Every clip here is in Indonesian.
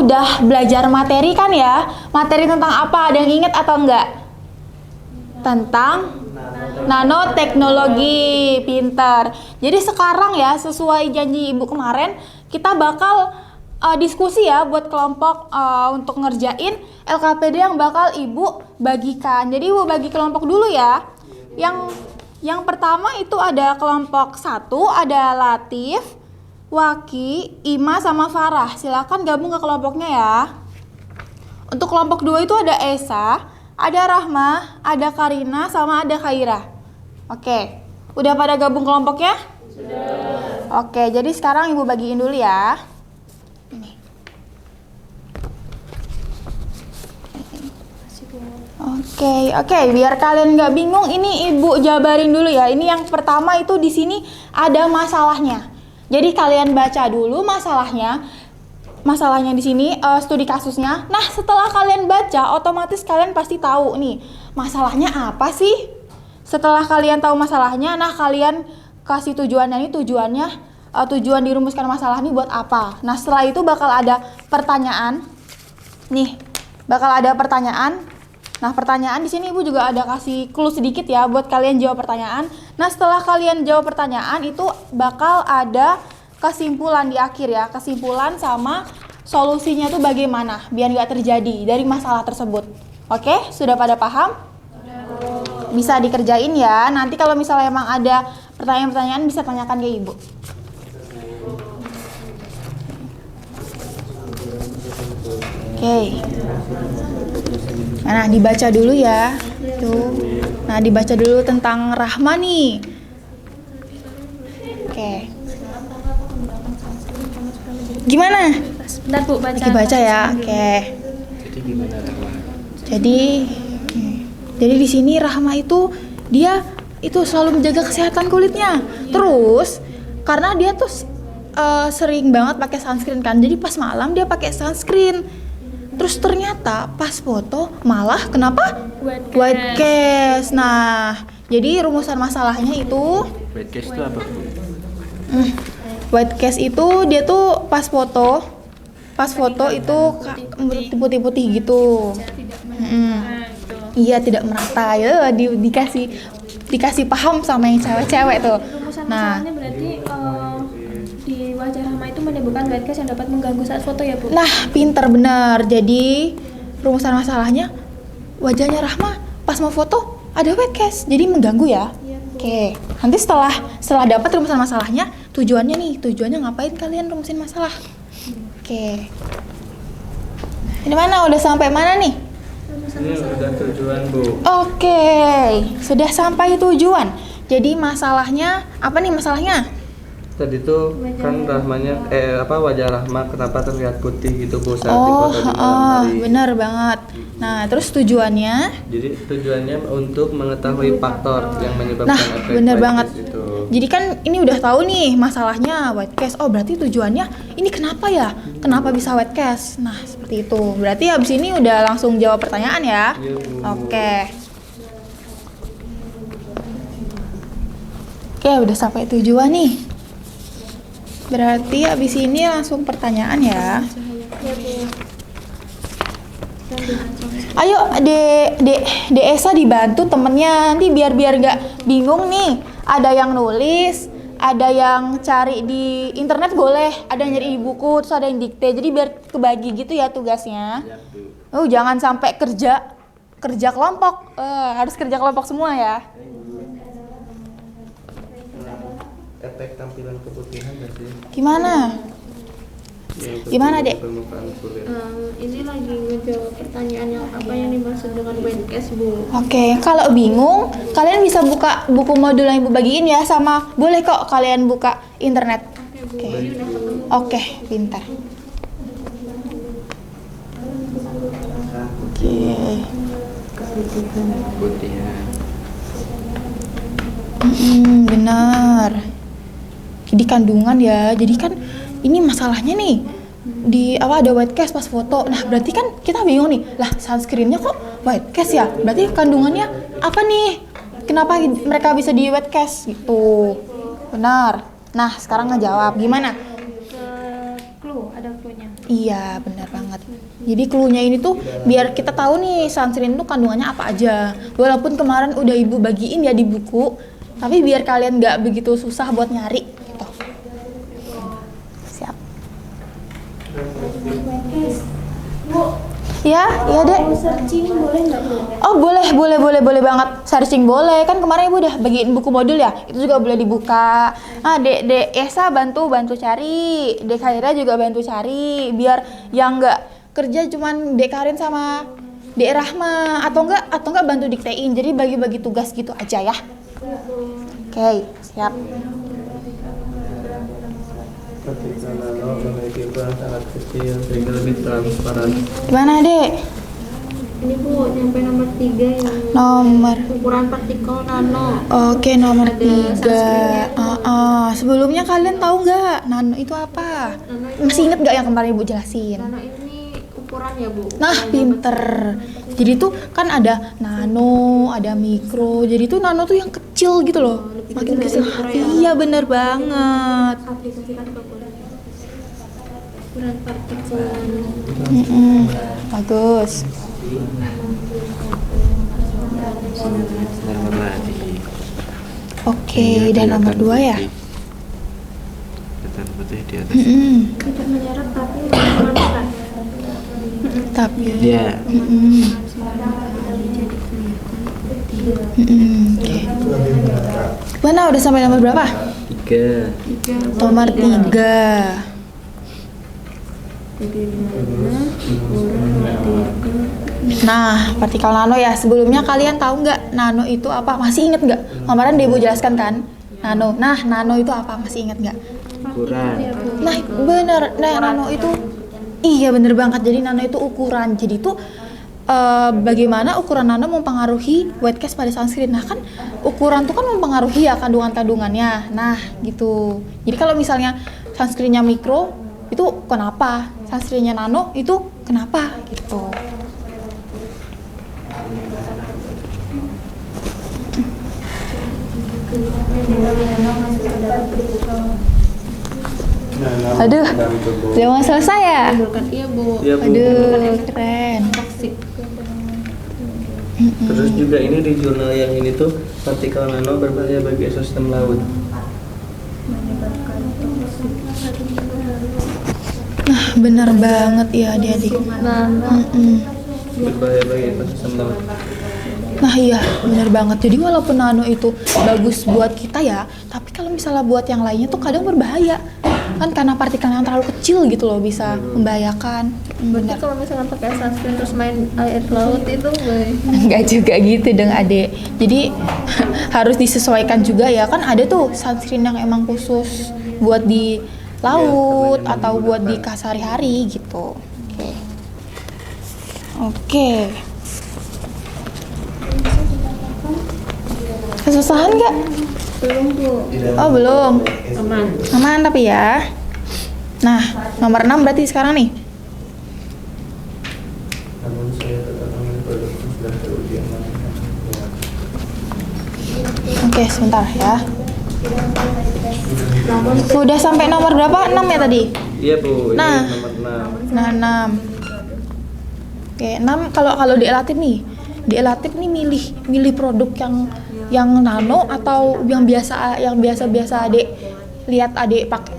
udah belajar materi kan ya? Materi tentang apa? Ada yang inget atau enggak? Tentang nanoteknologi. Pintar. Jadi sekarang ya, sesuai janji Ibu kemarin, kita bakal diskusi ya buat kelompok untuk ngerjain LKPD yang bakal Ibu bagikan. Jadi Ibu bagi kelompok dulu ya. Yang pertama itu ada kelompok 1, ada Latif, Waki, Ima sama Farah. Silakan gabung ke kelompoknya ya. Untuk kelompok 2 itu ada Esa, ada Rahma, ada Karina sama ada Khaira. Oke, udah pada gabung kelompoknya? Sudah. Oke, jadi sekarang Ibu bagiin dulu ya. Ini. Oke, biar kalian nggak bingung, ini Ibu jabarin dulu ya. Ini yang pertama itu di sini ada masalahnya. Jadi kalian baca dulu masalahnya di sini, studi kasusnya. Nah, setelah kalian baca, otomatis kalian pasti tahu nih masalahnya apa sih. Setelah kalian tahu masalahnya, nah kalian kasih tujuannya. Ini tujuan dirumuskan masalah ini buat apa. Nah, setelah itu bakal ada pertanyaan. Nih, bakal ada pertanyaan. Nah, pertanyaan di sini Ibu juga ada kasih clue sedikit ya buat kalian jawab pertanyaan. Nah, setelah kalian jawab pertanyaan itu bakal ada kesimpulan di akhir ya. Kesimpulan sama solusinya tuh bagaimana biar nggak terjadi dari masalah tersebut. Oke, sudah pada paham? Bisa dikerjain ya. Nanti kalau misalnya emang ada pertanyaan-pertanyaan bisa tanyakan ke Ibu. Oke. Nah, dibaca dulu ya. Tuh. Nah, dibaca dulu tentang Rahma nih. Oke. Gimana? Bentar Bu, baca. Dibaca ya. Oke. Jadi gimana Rahma? Jadi di sini Rahma itu dia itu selalu menjaga kesehatan kulitnya. Terus karena dia tuh sering banget pakai sunscreen kan. Jadi pas malam dia pakai sunscreen. Terus ternyata pas foto malah kenapa? White cast. Nah, jadi rumusan masalahnya itu White cast itu apa, Bu? white cast itu dia tuh pas foto itu putih-putih gitu. Iya, tidak merata ya, dikasih paham sama yang cewek-cewek tuh. Rumusan Nah, masalahnya berarti di wajah Rahma itu menimbulkan white cast yang dapat mengganggu saat foto ya Bu? nah, pinter bener. Jadi rumusan masalahnya wajahnya Rahma pas mau foto ada white cast, jadi mengganggu ya. Iya, Bu. Oke, nanti setelah dapat rumusan masalahnya, tujuannya ngapain kalian rumusin masalah? Oke. Ini mana? Udah sampai mana nih? Ini udah tujuan, Bu. Oke, sudah sampai tujuan. Jadi masalahnya apa nih masalahnya? Tadi tuh kan Rahmanya wajah Rahma kenapa terlihat putih gitu, Bu, saat di foto di malam hari. Bener banget. Nah, terus tujuannya? Jadi tujuannya untuk mengetahui faktor yang menyebabkan Nah, efek bener white banget. cast itu. Jadi kan ini udah tahu nih masalahnya white cast. Oh, berarti tujuannya ini kenapa ya? Kenapa bisa white cast? Nah, seperti itu. Berarti habis ini udah langsung jawab pertanyaan ya. Iya, Bu. Oke, udah sampai tujuan nih. Berarti habis ini langsung pertanyaan ya. Iya Bu. Ayo, De Esa dibantu temennya nanti biar nggak bingung nih. Ada yang nulis, ada yang cari di internet boleh, ada yang nyari di buku, terus ada yang dikte. Jadi biar kebagi gitu ya tugasnya. Jangan sampai kerja kelompok, harus kerja kelompok semua ya. Efek tampilan keputihan berarti. Gimana? Gimana, Dek? Permukaan kulit. Ini lagi ngejawab pertanyaan yang apa yang dimaksud dengan white cast Bu. Oke, kalau bingung, kalian bisa buka buku modul yang Ibu bagiin ya, sama boleh kok kalian buka internet. Oke, pintar. Oke. Keputihan. Benar. Jadi kandungan ya. Jadi kan ini masalahnya nih ada white cast pas foto. Nah, berarti kan kita bingung nih. Lah, sunscreennya kok white cast ya? Berarti kandungannya apa nih? Kenapa mereka bisa di white cast gitu? Benar. Nah, sekarang ngejawab. Gimana? Clue, ada clue-nya. Iya, benar banget. Jadi clue-nya ini tuh biar kita tahu nih sunscreen tuh kandungannya apa aja. Walaupun kemarin udah ibu bagiin ya di buku, tapi biar kalian nggak begitu susah buat nyari gitu. Siap. Ya, iya dek. Mau searching boleh nggak Bu? Oh boleh banget. Searching boleh. Kan kemarin ibu udah bagiin buku modul ya. Itu juga boleh dibuka. Ah, dek Esa bantu cari. Dek Khaira juga bantu cari. Biar yang nggak kerja cuman dek Karin sama dek Rahma atau enggak bantu diktein. Jadi bagi-bagi tugas gitu aja ya. Oke, siap. Partikel nano memiliki ukuran sangat kecil sehingga lebih transparan. Gimana dek? Ini Bu, nyampe nomor 3 yang Nomor. ukuran partikel nano. Oke, nomor Ada 3. sunscreen-nya. Sebelumnya kalian tahu nggak nano itu apa? Nano itu- Masih inget nggak yang kemarin ibu jelasin? Nano ini ukuran ya Bu? Nah, pinter. Jadi tuh kan ada nano, ada mikro. Jadi tuh nano tuh yang kecil gitu loh. lebih Makin kecil kecil. dari mikro ya. Iya, bener banget. Aplikasikan ke ukuran partikel nano. Bagus. Nomor lagi. Oke, dan nomor 2 ya. Kelihatan putih di atas. Tidak menyerap tapi memanfaatkan. Tapi Ya. Oke. Mana udah sampai nomor berapa? 3. Nomor 3. Nah, partikel nano ya. Sebelumnya kalian tahu nggak nano itu apa? Masih inget nggak? Kemarin Debu jelaskan kan? Nano. Nah, nano itu apa? Masih inget nggak? Ukuran. Nah, bener. Nah, nano itu iya bener banget. Jadi nano itu ukuran. Jadi tuh bagaimana ukuran nano mempengaruhi white cast pada sunscreen. Nah, kan ukuran tuh kan mempengaruhi ya kandungan-kandungannya. Nah, gitu. Jadi kalau misalnya sunscreennya mikro itu kenapa? Sunscreennya nano itu kenapa? Gitu. Aduh, udah mau selesai ya? Bukan iya Bu. Iya, Bu. Aduh, keren. Toksik. Terus juga ini di jurnal yang ini tuh partikel nano berbahaya bagi ekosistem laut. Nah, benar banget ya adik-adik. Berbahaya bagi ekosistem laut. Nah iya, benar banget. Jadi walaupun nano itu bagus buat kita ya, tapi kalau misalnya buat yang lainnya tuh kadang berbahaya. Kan karena partikel yang terlalu kecil gitu loh bisa membahayakan. Benar. Kalau misalkan pakai sunscreen terus main air laut itu Enggak juga gitu dong adek. Jadi harus disesuaikan juga ya. Kan ada tuh sunscreen yang emang khusus buat di laut Ya, atau buat di sehari-hari gitu. Oke. Oke. Kesusahan nggak? belum Bu. Oh belum. Aman. Aman tapi ya. Nah, nomor 6 berarti sekarang nih. Namun saya tetap mengambil produk yang sudah teruji aman. Oke, sebentar ya. Sudah sampai nomor berapa? 6 ya tadi? Iya Bu, ini Nah. nomor 6. Nah, 6. Oke, 6 kalau di elatif nih. Di elatif nih milih produk yang nano atau yang biasa Adek lihat Adek pakai.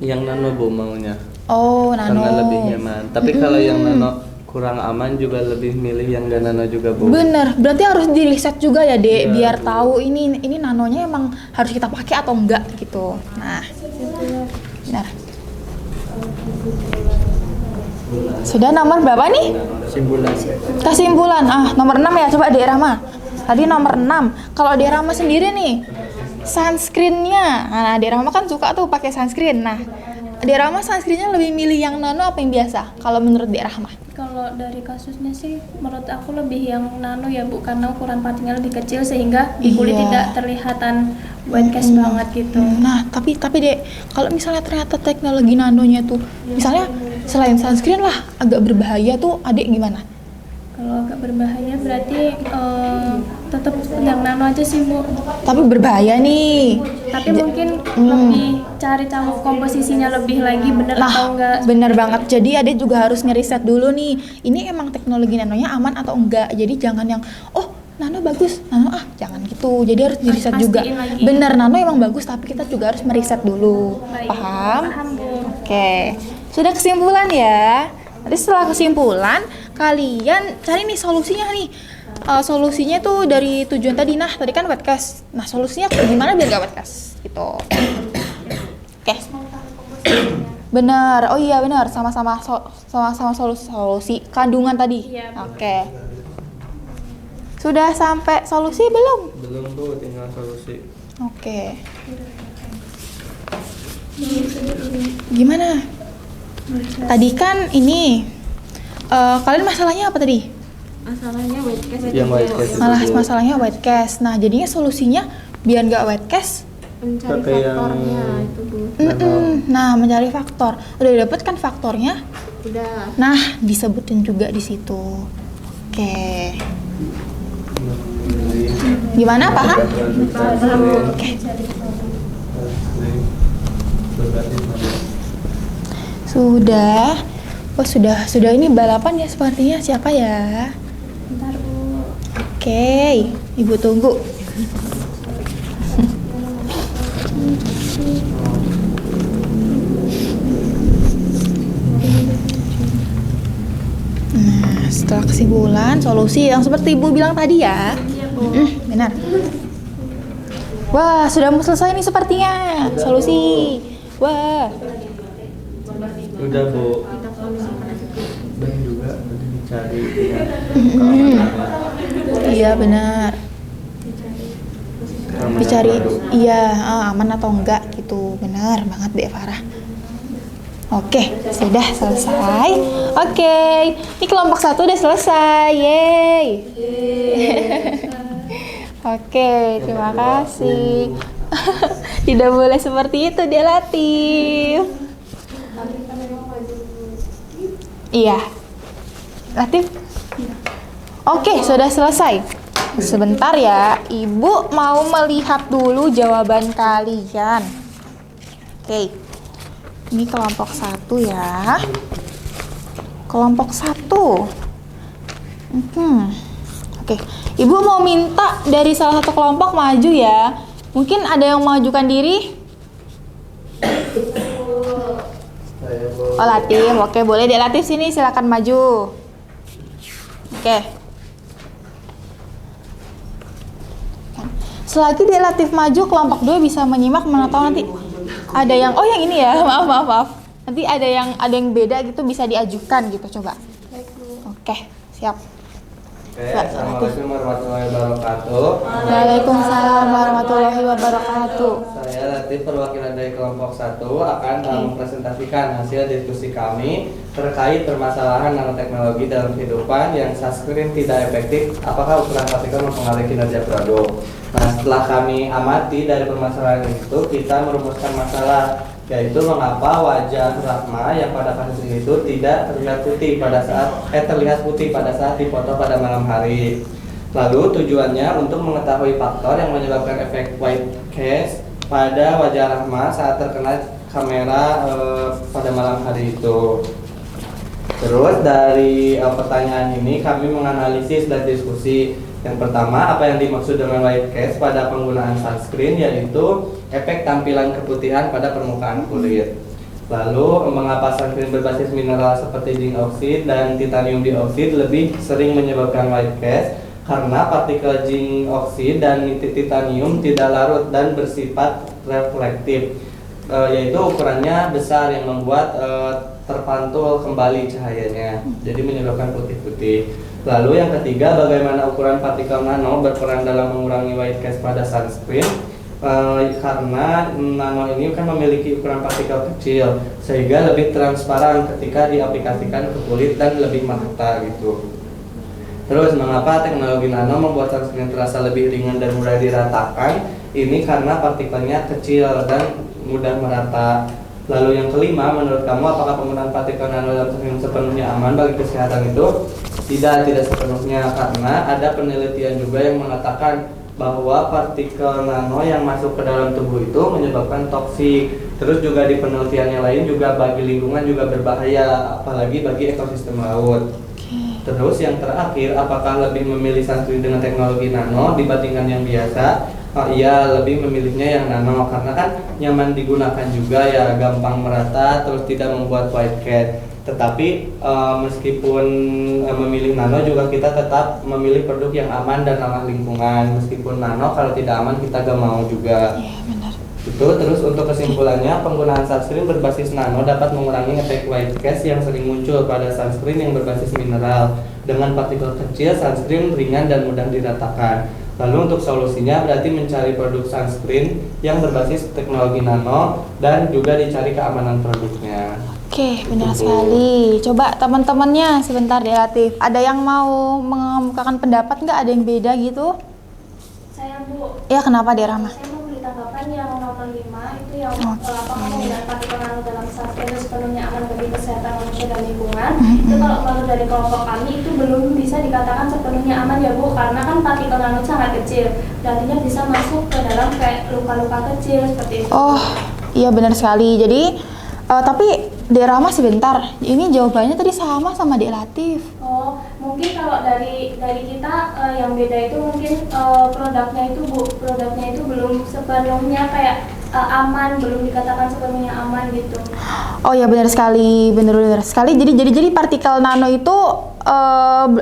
Yang nano Bu maunya. Oh, nano. Karena lebih nyaman. Tapi kalau yang nano kurang aman juga lebih milih yang gak nano juga Bu. Bener, berarti harus di riset juga ya Dek, Iya. biar tahu ini nanonya emang harus kita pakai atau enggak gitu. Nah, benar. Sudah nomor berapa nih? Simpulan. Kesimpulan. Nomor 6 ya, coba Dek Rahma. Tadi nomor 6. Kalau Dek Rahma sendiri nih, sunscreen-nya. Nah, Dek Rahma kan suka tuh pakai sunscreen. Nah, Dek Rahma sunscreen-nya lebih milih yang nano apa yang biasa? Kalau menurut Dek Rahma? Kalau dari kasusnya sih menurut aku lebih yang nano ya Bu, karena ukuran partikelnya lebih kecil sehingga di kulit Iya. tidak terlihatan white cast banget gitu. Nah, tapi Dek, kalau misalnya ternyata teknologi nanonya tuh, misalnya selain sunscreen lah agak berbahaya tuh, Adek gimana? Kalau agak berbahaya berarti tetap yang nano aja sih Bu. Tapi berbahaya nih. Tapi mungkin lebih cari tahu komposisinya lebih lagi bener atau enggak. Bener banget. Jadi adek juga harus ngeriset dulu nih. Ini emang teknologi nanonya aman atau enggak. Jadi jangan yang nano bagus, nano jangan gitu. Jadi harus diriset juga. Pastiin lagi. Bener, nano emang bagus tapi kita juga harus meriset dulu. Baik. Paham? Paham Bu. Oke. Sudah kesimpulan ya. Nanti setelah kesimpulan, kalian cari nih solusinya nih. Solusinya tuh dari tujuan tadi. Nah, tadi kan wetcast. Nah, solusinya gimana biar gak wetcast? Gitu. Oke. Bener. Oh iya bener. Sama-sama solusi kandungan tadi. Iya, Bu. Oke. Sudah sampai solusi belum? Belum Bu, tinggal solusi. Oke. Gimana? Tadi kan ini kalian masalahnya apa tadi? Masalahnya white cast Yang white cast. Masalahnya white cast. Nah, jadinya solusinya biar nggak white cast. mencari Pakai yang- faktornya itu Bu. Nah, mencari faktor. Udah dapet kan faktornya? Udah. Nah, disebutin juga di situ. Oke. Gimana, paham? Oke. Sudah. Oh, sudah ini balapan ya sepertinya. Siapa ya? Bentar Bu. Oke, Ibu tunggu. Nah, setelah kesimpulan, solusi yang seperti Ibu bilang tadi ya. Benar. Wah, sudah mau selesai nih sepertinya. Solusi. Wah. Udah Bu. Dan juga nanti dicari ya, keamanannya. Iya, benar. Keamanan Dicari produk. iya, aman atau enggak gitu. Benar banget Dek Farah. Oke, sudah selesai. Oke, ini kelompok 1 udah selesai. Yeay. Oke, terima kasih. Tidak boleh seperti itu, dia Latif. Iya. Latif? Oke, sudah selesai. Sebentar ya, Ibu mau melihat dulu jawaban kalian. Oke. Ini kelompok 1 ya. Kelompok 1. Oke. Ibu mau minta dari salah satu kelompok maju ya. Mungkin ada yang mengajukan diri? Saya Bu. Oh, Latif. Oke, boleh Dek Latif sini, silakan maju. Oke. Selagi Dek Latif maju, kelompok 2 bisa menyimak, mana tahu nanti ada yang yang ini ya. Maaf. Nanti ada yang beda gitu bisa diajukan gitu, coba. Oke, siap. Oke, Assalamualaikum warahmatullahi wabarakatuh. Waalaikumsalam warahmatullahi wabarakatuh. Saya Latif, perwakilan dari kelompok 1 akan mempresentasikan hasil diskusi kami terkait permasalahan nanoteknologi dalam kehidupan yang sunscreen tidak efektif. Apakah ukuran partikel mempengaruhi kinerja produk? Nah, setelah kami amati dari permasalahan itu, kita merumuskan masalah, yaitu mengapa wajah Rahma yang pada kasus itu tidak terlihat putih pada saat difoto pada malam hari. Lalu tujuannya untuk mengetahui faktor yang menyebabkan efek white cast pada wajah Rahma saat terkena kamera pada malam hari itu. Terus dari pertanyaan ini kami menganalisis dan diskusi. Yang pertama, apa yang dimaksud dengan white cast pada penggunaan sunscreen, yaitu efek tampilan keputihan pada permukaan kulit. Lalu, mengapa sunscreen berbasis mineral seperti zinc oxide dan titanium dioxide lebih sering menyebabkan white cast? Karena partikel zinc oxide dan titanium tidak larut dan bersifat reflektif, yaitu ukurannya besar yang membuat terpantul kembali cahayanya, jadi menyebabkan putih-putih. Lalu yang ketiga, bagaimana ukuran partikel nano berperan dalam mengurangi white cast pada sunscreen? Karena nano ini kan memiliki ukuran partikel kecil, sehingga lebih transparan ketika diaplikasikan ke kulit dan lebih merata gitu. Terus, mengapa teknologi nano membuat sunscreen terasa lebih ringan dan mudah diratakan? Ini karena partikelnya kecil dan mudah merata. Lalu yang kelima, menurut kamu apakah penggunaan partikel nano dalam sunscreen sepenuhnya aman bagi kesehatan itu? Tidak sepenuhnya, karena ada penelitian juga yang mengatakan bahwa partikel nano yang masuk ke dalam tubuh itu menyebabkan toksik. Terus juga di penelitian yang lain juga bagi lingkungan juga berbahaya, apalagi bagi ekosistem laut. Terus yang terakhir, apakah lebih memilih sunscreen dengan teknologi nano dibandingkan yang biasa? Oh iya, lebih memilihnya yang nano karena kan nyaman digunakan juga ya, gampang merata, terus tidak membuat white cast. Tetapi meskipun memilih nano juga kita tetap memilih produk yang aman dan ramah lingkungan. Meskipun nano kalau tidak aman kita gak mau juga. Iya, benar. Itu terus untuk kesimpulannya, penggunaan sunscreen berbasis nano dapat mengurangi efek white cast yang sering muncul pada sunscreen yang berbasis mineral. Dengan partikel kecil, sunscreen ringan dan mudah diratakan. Lalu untuk solusinya berarti mencari produk sunscreen yang berbasis teknologi nano dan juga dicari keamanan produknya. Oke, benar sekali. Coba teman-temannya sebentar deh Latif. Ada yang mau mengemukakan pendapat nggak? Ada yang beda gitu? Saya Bu, Ya, kenapa deh Rahma? saya mau beri tanggapan yang nomor 5 itu yang Oke. apakah penggunaan partikel nano dalam sunscreen itu sepenuhnya aman bagi kesehatan manusia dan lingkungan. Itu kalau menurut dari kelompok kami itu belum bisa dikatakan sepenuhnya aman ya Bu, karena kan partikel nano sangat kecil, artinya bisa masuk ke dalam kayak luka-luka kecil seperti itu. Oh, iya benar sekali. Jadi, tapi Dek Rahma sebentar. Ini jawabannya tadi sama Dek Latif. Oh, mungkin kalau dari kita yang beda itu mungkin produknya itu belum sepenuhnya kayak aman, belum dikatakan sepenuhnya aman gitu. Oh ya benar sekali, benar sekali. Jadi partikel nano itu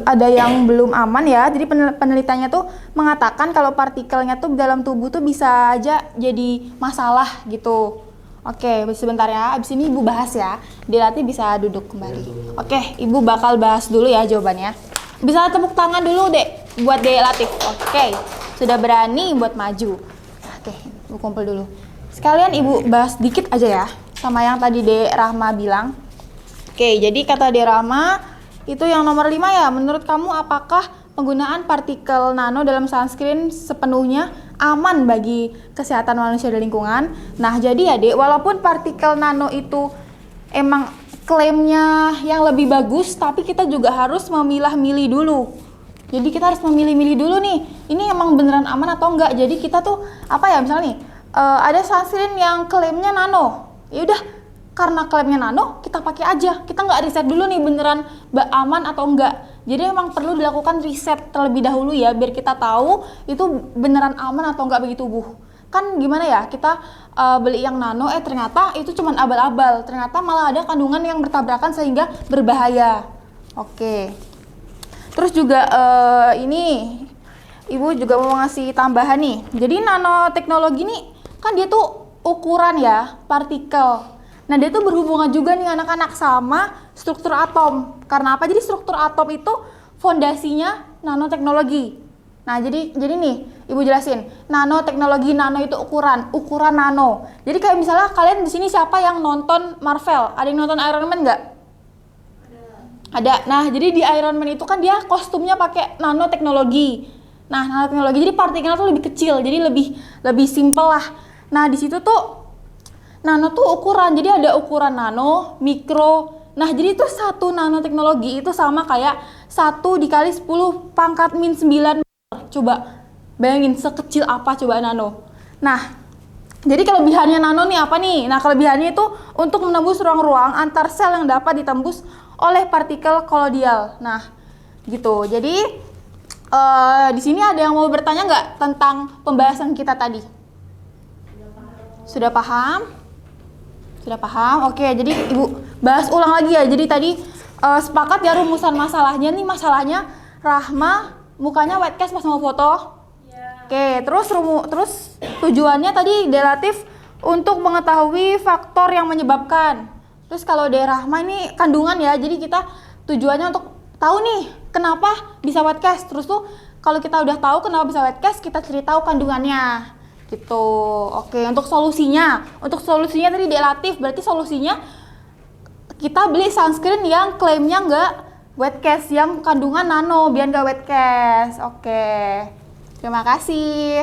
ada yang belum aman ya. Jadi penelitiannya tuh mengatakan kalau partikelnya tuh dalam tubuh tuh bisa aja jadi masalah gitu. Oke, sebentar ya. Abis ini Ibu bahas ya. Dilati bisa duduk kembali. Oke, Ibu bakal bahas dulu ya jawabannya. Bisa tepuk tangan dulu Dek buat Dek Latif. Oke, sudah berani buat maju. Oke, Ibu kumpul dulu. Sekalian Ibu bahas dikit aja ya sama yang tadi Dek Rahma bilang. Oke, jadi kata Dek Rahma itu yang nomor 5 ya. Menurut kamu apakah penggunaan partikel nano dalam sunscreen sepenuhnya aman bagi kesehatan manusia dan lingkungan? Nah, jadi ya Dek, walaupun partikel nano itu emang klaimnya yang lebih bagus, tapi kita juga harus memilah-milih dulu. Jadi kita harus memilih-milih dulu nih, ini emang beneran aman atau enggak. Jadi kita tuh apa ya, misalnya nih ada sunscreen yang klaimnya nano, ya udah karena klaimnya nano kita pakai aja, kita nggak riset dulu nih beneran aman atau enggak. Jadi emang perlu dilakukan riset terlebih dahulu ya, biar kita tahu itu beneran aman atau enggak bagi tubuh. Kan gimana ya, kita beli yang nano ternyata itu cuman abal-abal, ternyata malah ada kandungan yang bertabrakan sehingga berbahaya. Oke. Terus juga ini Ibu juga mau ngasih tambahan nih. Jadi nanoteknologi nih kan dia tuh ukuran ya, partikel. Nah, dia tuh berhubungan juga nih anak-anak sama struktur atom. Karena apa? Jadi struktur atom itu fondasinya nanoteknologi. Nah, jadi nih, Ibu jelasin. Nanoteknologi, nano itu ukuran nano. Jadi kayak misalnya kalian di sini siapa yang nonton Marvel? Ada yang nonton Iron Man nggak? Ada. Nah, jadi di Iron Man itu kan dia kostumnya pakai nanoteknologi. Nah, nanoteknologi jadi partikelnya tuh lebih kecil, jadi lebih simpel lah. Nah, di situ tuh nano tuh ukuran, jadi ada ukuran nano, mikro. Nah, jadi itu satu nanoteknologi itu sama kayak 1 dikali 10 pangkat min 9. Coba bayangin sekecil apa coba nano. Nah, jadi kelebihannya nano nih apa nih? Nah, kelebihannya itu untuk menembus ruang-ruang antar sel yang dapat ditembus oleh partikel kolodial. Nah, gitu. Jadi di sini ada yang mau bertanya nggak tentang pembahasan kita tadi? Sudah paham? Sudah paham? Oke, jadi Ibu bahas ulang lagi ya. Jadi tadi sepakat ya rumusan masalahnya nih, masalahnya Rahma mukanya white cast pas mau foto. Ya. Oke, terus tujuannya tadi relatif untuk mengetahui faktor yang menyebabkan. Terus kalau di Rahma ini kandungan ya. Jadi kita tujuannya untuk tahu nih kenapa bisa white cast. Terus tuh kalau kita udah tahu kenapa bisa white cast, kita cari tahu kandungannya. Gitu. Oke, untuk solusinya tadi relatif, berarti solusinya kita beli sunscreen yang klaimnya nggak wet cast, yang kandungan nano biar nggak wet cast. Oke, terima kasih.